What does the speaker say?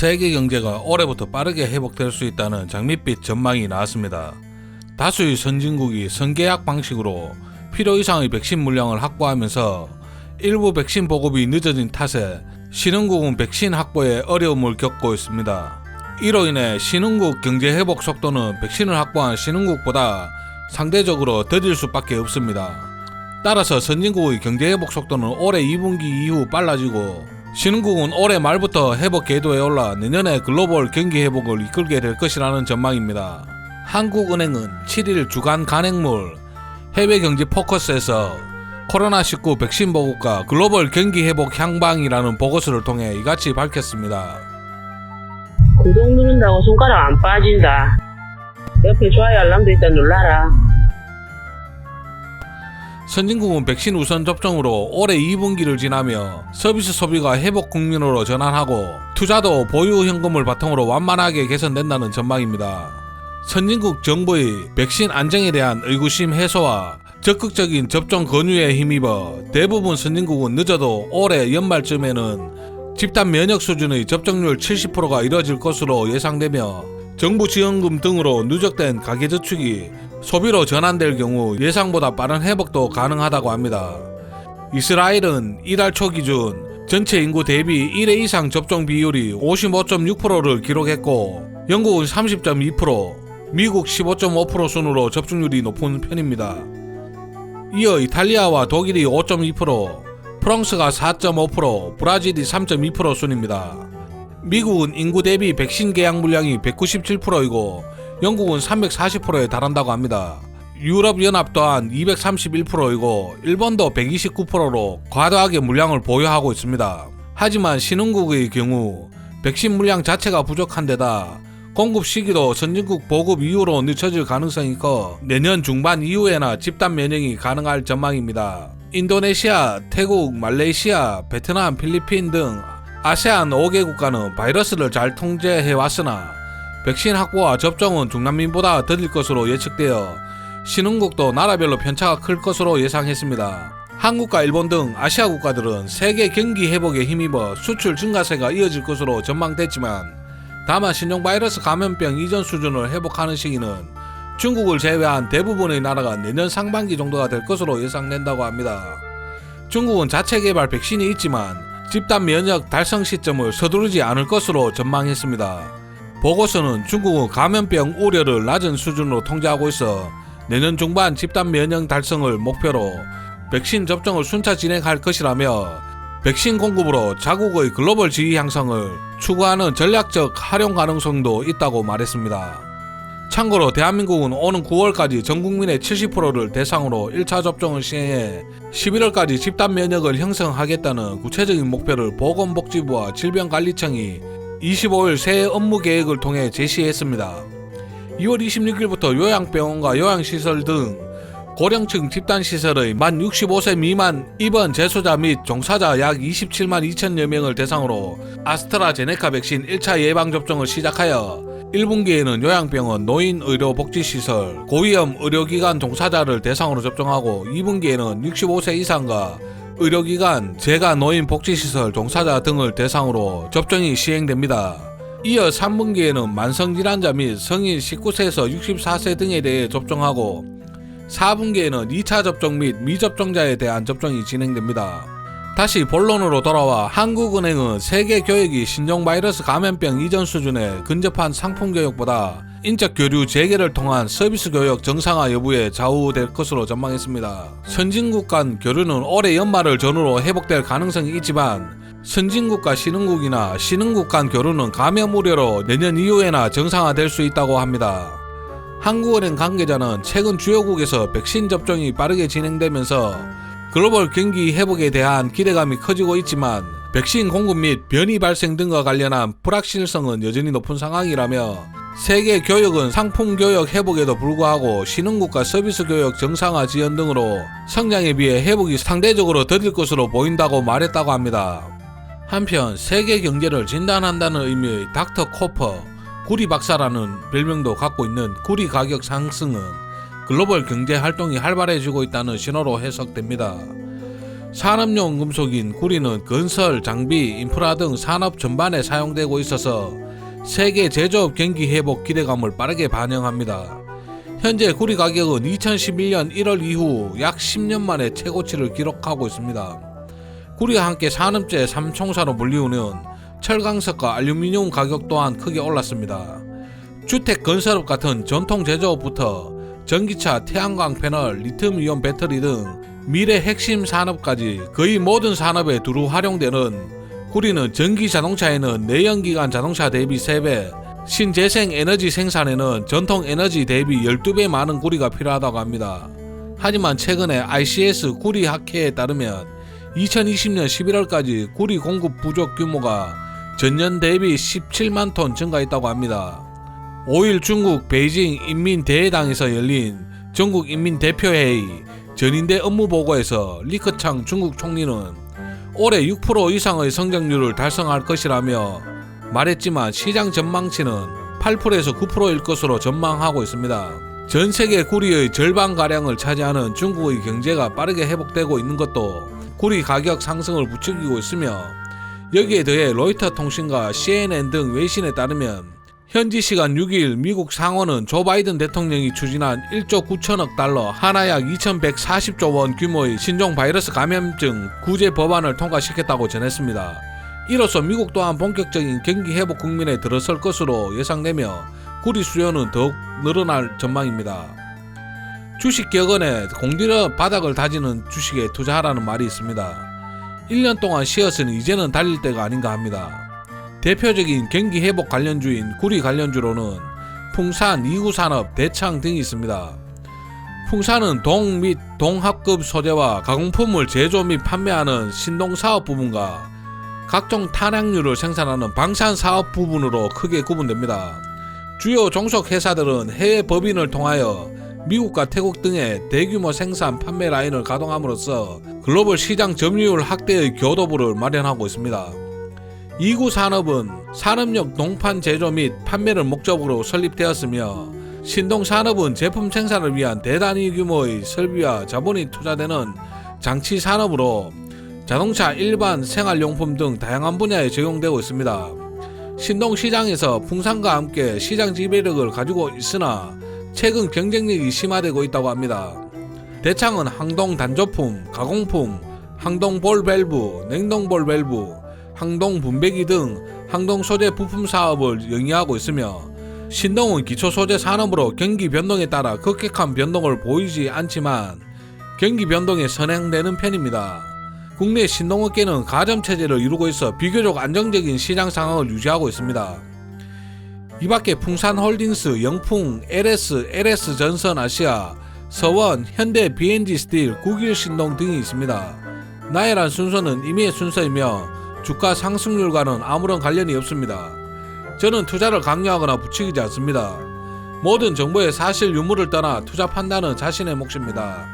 세계 경제가 올해부터 빠르게 회복될 수 있다는 장밋빛 전망이 나왔습니다. 다수의 선진국이 선계약 방식으로 필요 이상의 백신 물량을 확보하면서 일부 백신 보급이 늦어진 탓에 신흥국은 백신 확보에 어려움을 겪고 있습니다. 이로 인해 신흥국 경제 회복 속도는 백신을 확보한 신흥국보다 상대적으로 더딜 수밖에 없습니다. 따라서 선진국의 경제 회복 속도는 올해 2분기 이후 빨라지고 신흥국은 올해 말부터 회복 궤도에 올라 내년에 글로벌 경기 회복을 이끌게 될 것이라는 전망입니다. 한국은행은 7일 주간 간행물 해외 경제 포커스에서 코로나19 백신 보급과 글로벌 경기 회복 향방이라는 보고서를 통해 이같이 밝혔습니다. 구독 누른다고 손가락 안 빠진다. 옆에 좋아요 알람도 있다 눌러라. 선진국은 백신 우선 접종으로 올해 2분기를 지나며 서비스 소비가 회복 국면으로 전환하고 투자도 보유 현금을 바탕으로 완만하게 개선된다는 전망입니다. 선진국 정부의 백신 안정에 대한 의구심 해소와 적극적인 접종 권유에 힘입어 대부분 선진국은 늦어도 올해 연말쯤에는 집단 면역 수준의 접종률 70%가 이뤄질 것으로 예상되며 정부 지원금 등으로 누적된 가계저축이 소비로 전환될 경우 예상보다 빠른 회복도 가능하다고 합니다. 이스라엘은 이달 초 기준 전체 인구 대비 1회 이상 접종 비율이 55.6%를 기록했고 영국은 30.2%, 미국 15.5% 순으로 접종률이 높은 편입니다. 이어 이탈리아와 독일이 5.2%, 프랑스가 4.5%, 브라질이 3.2% 순입니다. 미국은 인구 대비 백신 계약 물량이 197%이고 영국은 340%에 달한다고 합니다. 유럽연합 또한 231%이고 일본도 129%로 과다하게 물량을 보유하고 있습니다. 하지만 신흥국의 경우 백신 물량 자체가 부족한 데다 공급 시기도 선진국 보급 이후로 늦춰질 가능성이 커 내년 중반 이후에나 집단 면역이 가능할 전망입니다. 인도네시아, 태국, 말레이시아, 베트남, 필리핀 등 아세안 5개 국가는 바이러스를 잘 통제해왔으나 백신 확보와 접종은 중남미보다 더딜 것으로 예측되어 신흥국도 나라별로 편차가 클 것으로 예상했습니다. 한국과 일본 등 아시아 국가들은 세계 경기 회복에 힘입어 수출 증가세가 이어질 것으로 전망됐지만 다만 신종 바이러스 감염병 이전 수준을 회복하는 시기는 중국을 제외한 대부분의 나라가 내년 상반기 정도가 될 것으로 예상된다고 합니다. 중국은 자체 개발 백신이 있지만 집단 면역 달성 시점을 서두르지 않을 것으로 전망했습니다. 보고서는 중국은 감염병 우려를 낮은 수준으로 통제하고 있어 내년 중반 집단 면역 달성을 목표로 백신 접종을 순차 진행할 것이라며 백신 공급으로 자국의 글로벌 지위 향상을 추구하는 전략적 활용 가능성도 있다고 말했습니다. 참고로 대한민국은 오는 9월까지 전 국민의 70%를 대상으로 1차 접종을 시행해 11월까지 집단 면역을 형성하겠다는 구체적인 목표를 보건복지부와 질병관리청이 25일 새해 업무 계획을 통해 제시했습니다. 2월 26일부터 요양병원과 요양시설 등 고령층 집단시설의 만 65세 미만 입원 재소자 및 종사자 약 27만 2천여 명을 대상으로 아스트라제네카 백신 1차 예방접종을 시작하여 1분기에는 요양병원, 노인의료복지시설, 고위험 의료기관 종사자를 대상으로 접종하고 2분기에는 65세 이상과 의료기관, 재가 노인복지시설 종사자 등을 대상으로 접종이 시행됩니다. 이어 3분기에는 만성질환자 및 성인 19세에서 64세 등에 대해 접종하고 4분기에는 2차 접종 및 미접종자에 대한 접종이 진행됩니다. 다시 본론으로 돌아와 한국은행은 세계 교역이 신종 바이러스 감염병 이전 수준에 근접한 상품 교역보다 인적 교류 재개를 통한 서비스 교역 정상화 여부에 좌우될 것으로 전망했습니다. 선진국 간 교류는 올해 연말을 전후로 회복될 가능성이 있지만 선진국과 신흥국이나 신흥국 간 교류는 감염 우려로 내년 이후에나 정상화될 수 있다고 합니다. 한국은행 관계자는 최근 주요국에서 백신 접종이 빠르게 진행되면서 글로벌 경기 회복에 대한 기대감이 커지고 있지만 백신 공급 및 변이 발생 등과 관련한 불확실성은 여전히 높은 상황이라며 세계 교역은 상품 교역 회복에도 불구하고 신흥국과 서비스 교역 정상화 지연 등으로 성장에 비해 회복이 상대적으로 더딜 것으로 보인다고 말했다고 합니다. 한편 세계 경제를 진단한다는 의미의 닥터 코퍼, 구리 박사라는 별명도 갖고 있는 구리 가격 상승은 글로벌 경제 활동이 활발해지고 있다는 신호로 해석됩니다. 산업용 금속인 구리는 건설, 장비, 인프라 등 산업 전반에 사용되고 있어서 세계 제조업 경기 회복 기대감을 빠르게 반영합니다. 현재 구리 가격은 2011년 1월 이후 약 10년 만에 최고치를 기록하고 있습니다. 구리와 함께 산업재 3총사로 불리우는 철강석과 알루미늄 가격 또한 크게 올랐습니다. 주택 건설업 같은 전통 제조업부터 전기차, 태양광 패널, 리튬이온 배터리 등 미래 핵심 산업까지 거의 모든 산업에 두루 활용되는 구리는 전기 자동차에는 내연기관 자동차 대비 3배, 신재생 에너지 생산에는 전통 에너지 대비 12배 많은 구리가 필요하다고 합니다. 하지만 최근에 ICS 구리 학회에 따르면 2020년 11월까지 구리 공급 부족 규모가 전년 대비 17만 톤 증가했다고 합니다. 5일 중국 베이징 인민대회당에서 열린 전국 인민대표회의 전인대 업무보고에서 리커창 중국 총리는 올해 6% 이상의 성장률을 달성할 것이라며 말했지만 시장 전망치는 8%에서 9%일 것으로 전망하고 있습니다. 전 세계 구리의 절반가량을 차지하는 중국의 경제가 빠르게 회복되고 있는 것도 구리 가격 상승을 부추기고 있으며 여기에 더해 로이터 통신과 CNN 등 외신에 따르면 현지 시간 6일 미국 상원은 조 바이든 대통령이 추진한 1조 9천억 달러 하나 약 2140조 원 규모의 신종 바이러스 감염증 구제 법안을 통과시켰다고 전했습니다. 이로써 미국 또한 본격적인 경기 회복 국면에 들어설 것으로 예상되며 구리 수요는 더욱 늘어날 전망입니다. 주식격언에 공들여 바닥을 다지는 주식에 투자하라는 말이 있습니다. 1년 동안 쉬었으니 이제는 달릴 때가 아닌가 합니다. 대표적인 경기 회복 관련주인 구리 관련주로는 풍산, 이구산업, 대창 등이 있습니다. 풍산은 동 및 동합급 소재와 가공품을 제조 및 판매하는 신동사업 부분과 각종 탄약류를 생산하는 방산사업 부분으로 크게 구분됩니다. 주요 종속 회사들은 해외 법인을 통하여 미국과 태국 등의 대규모 생산 판매 라인을 가동함으로써 글로벌 시장 점유율 확대의 교도부를 마련하고 있습니다. 이구산업은 산업용 동판 제조 및 판매를 목적으로 설립되었으며 신동산업은 제품 생산을 위한 대단위 규모의 설비와 자본이 투자되는 장치 산업으로 자동차, 일반 생활용품 등 다양한 분야에 적용되고 있습니다. 신동시장에서 풍산과 함께 시장 지배력을 가지고 있으나 최근 경쟁력이 심화되고 있다고 합니다. 대창은 항동 단조품, 가공품, 항동 볼 밸브, 냉동 볼 밸브, 항동 분배기 등 항동 소재 부품 사업을 영위하고 있으며 신동은 기초 소재 산업으로 경기 변동에 따라 급격한 변동을 보이지 않지만 경기 변동에 선행되는 편입니다. 국내 신동업계는 가점체제를 이루고 있어 비교적 안정적인 시장 상황을 유지하고 있습니다. 이밖에 풍산홀딩스, 영풍, LS, LS전선 아시아, 서원, 현대 BNG 스틸, 국일신동 등이 있습니다. 나열한 순서는 임의의 순서이며 주가 상승률과는 아무런 관련이 없습니다. 저는 투자를 강요하거나 부추기지 않습니다. 모든 정보의 사실 유무를 떠나 투자 판단은 자신의 몫입니다.